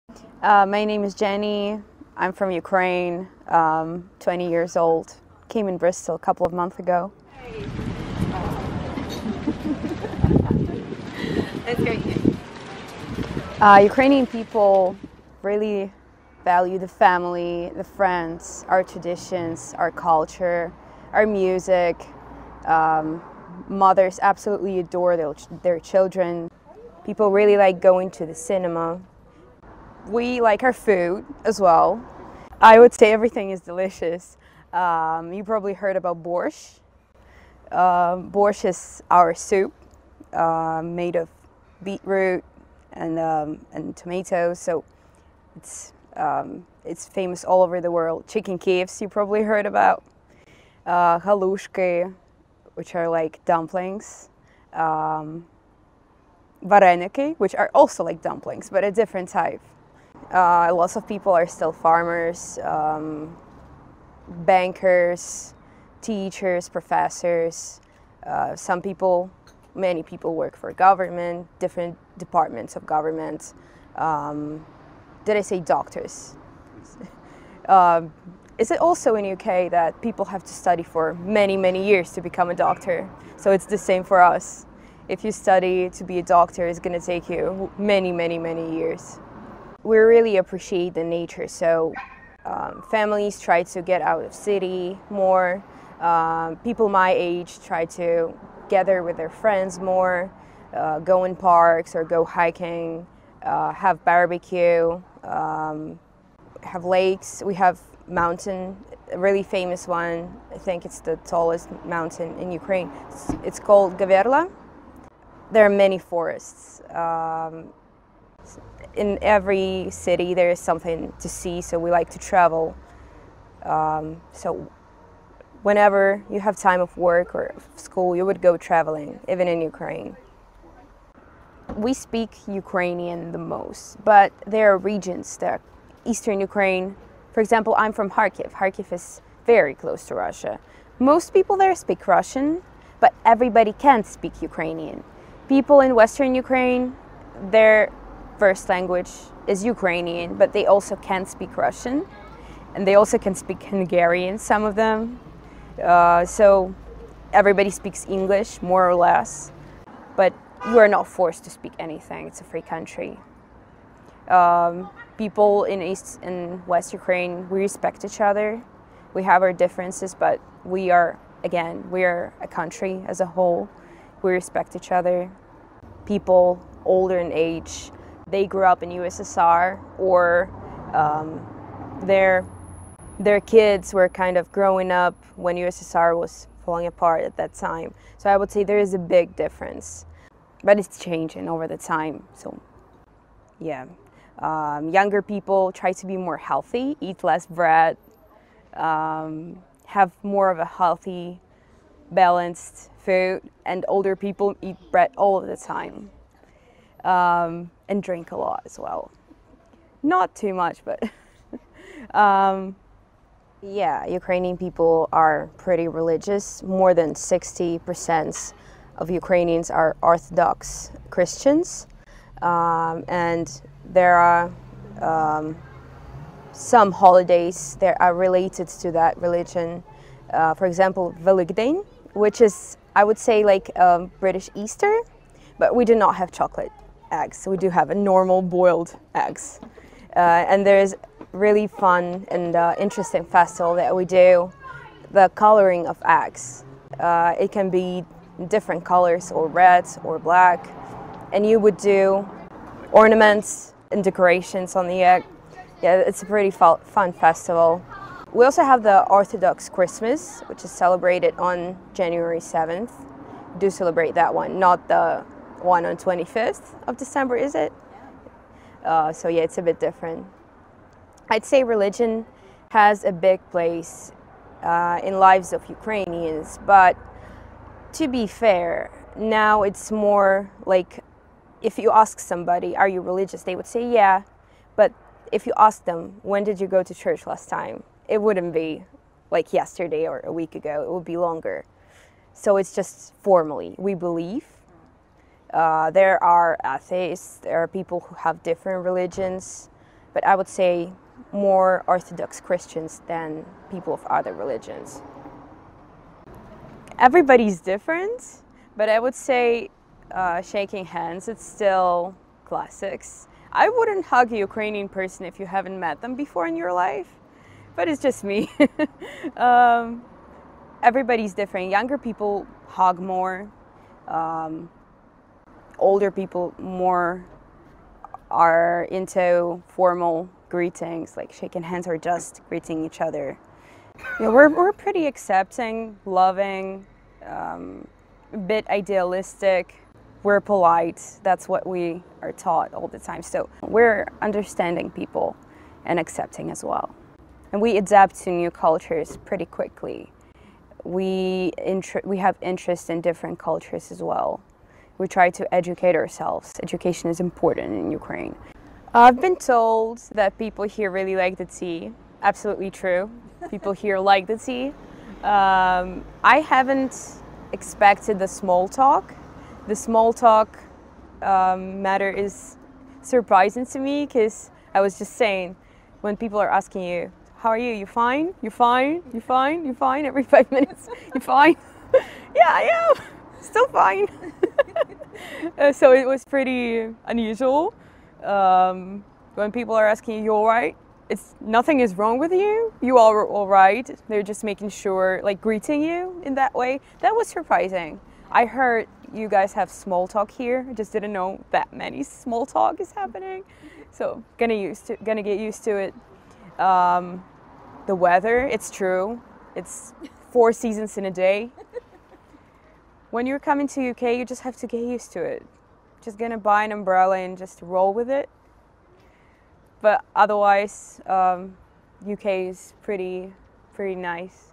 My name is Jennie. I'm from Ukraine, 20 years old. Came in Bristol a couple of months ago. That's great. Ukrainian people really value the family, the friends, our traditions, our culture, our music. Mothers absolutely adore their children. People really like going to the cinema. We like our food as well. I would say everything is delicious. You probably heard about borscht. Borscht is our soup made of beetroot and tomatoes. So it's famous all over the world. Chicken Kievs you probably heard about. Halushki, which are like dumplings. Vareniki, which are also like dumplings, but a different type. Lots of people are still farmers, bankers, teachers, professors. Many people work for government, different departments of government. Did I say doctors? Is it also in UK that people have to study for many, many years to become a doctor? So it's the same for us. If you study to be a doctor, it's going to take you many, many, many years. We really appreciate the nature, so families try to get out of city more. People my age try to gather with their friends more, go in parks or go hiking, have barbecue, have lakes. We have mountain, a really famous one. I think it's the tallest mountain in Ukraine. It's called Gaverla. There are many forests. In every city there is something to see, so we like to travel. So whenever you have time of work or school, you would go traveling, even in Ukraine. We speak Ukrainian the most, but there are regions that Eastern Ukraine. For example, I'm from Kharkiv. Kharkiv is very close to Russia. Most people there speak Russian, but everybody can't speak Ukrainian. People in Western Ukraine, their first language is Ukrainian, but they also can't speak Russian, and they also can speak Hungarian, some of them. So everybody speaks English, more or less, but you are not forced to speak anything. It's a free country. People in East and West Ukraine, we respect each other. We have our differences, but we are a country as a whole. We respect each other. People older in age, they grew up in USSR, or their kids were kind of growing up when USSR was falling apart at that time. So I would say there is a big difference, but it's changing over the time. So yeah, younger people try to be more healthy, eat less bread, have more of a healthy, balanced food, and older people eat bread all of the time. And drink a lot as well. Not too much, but yeah, Ukrainian people are pretty religious. More than 60% of Ukrainians are Orthodox Christians, and there are some holidays that are related to that religion. For example, Velykdень, which is, I would say, like British Easter, but we do not have chocolate eggs. We do have a normal boiled eggs. And there's really fun and interesting festival that we do, the coloring of eggs. It can be different colors, or red or black, and you would do ornaments and decorations on the egg. Yeah, it's a pretty fun festival. We also have the Orthodox Christmas, which is celebrated on January 7th. We do celebrate that one, not the one on 25th of December, is it? So yeah, it's a bit different. I'd say religion has a big place in lives of Ukrainians, but to be fair, now it's more like, if you ask somebody, are you religious? They would say, yeah. But if you ask them, when did you go to church last time? It wouldn't be like yesterday or a week ago. It would be longer. So it's just formally, we believe. There are atheists, there are people who have different religions. but I would say more Orthodox Christians than people of other religions. Everybody's different, but I would say shaking hands, it's still classics. I wouldn't hug a Ukrainian person if you haven't met them before in your life, but it's just me. Everybody's different. Younger people hug more. Older people more are into formal greetings, like shaking hands or just greeting each other. Yeah, we're pretty accepting, loving, a bit idealistic. We're polite. That's what we are taught all the time. So we're understanding people and accepting as well. And we adapt to new cultures pretty quickly. We have interest in different cultures as well. We try to educate ourselves. Education is important in Ukraine. I've been told that people here really like the tea. Absolutely true. People here like the tea. I haven't expected the small talk. The small talk matter is surprising to me because I was just saying, when people are asking you, how are you? You fine? You fine? You fine? You fine? Every 5 minutes, you fine? Yeah, I am. Still fine. So it was pretty unusual. When people are asking you all right, nothing is wrong with you. You are all right. They're just making sure, like greeting you in that way. That was surprising. I heard you guys have small talk here. I just didn't know that many small talk is happening. So gonna get used to it. The weather, it's true. It's 4 seasons in a day. When you're coming to UK, you just have to get used to it. Just gonna buy an umbrella and just roll with it. But otherwise, UK is pretty nice.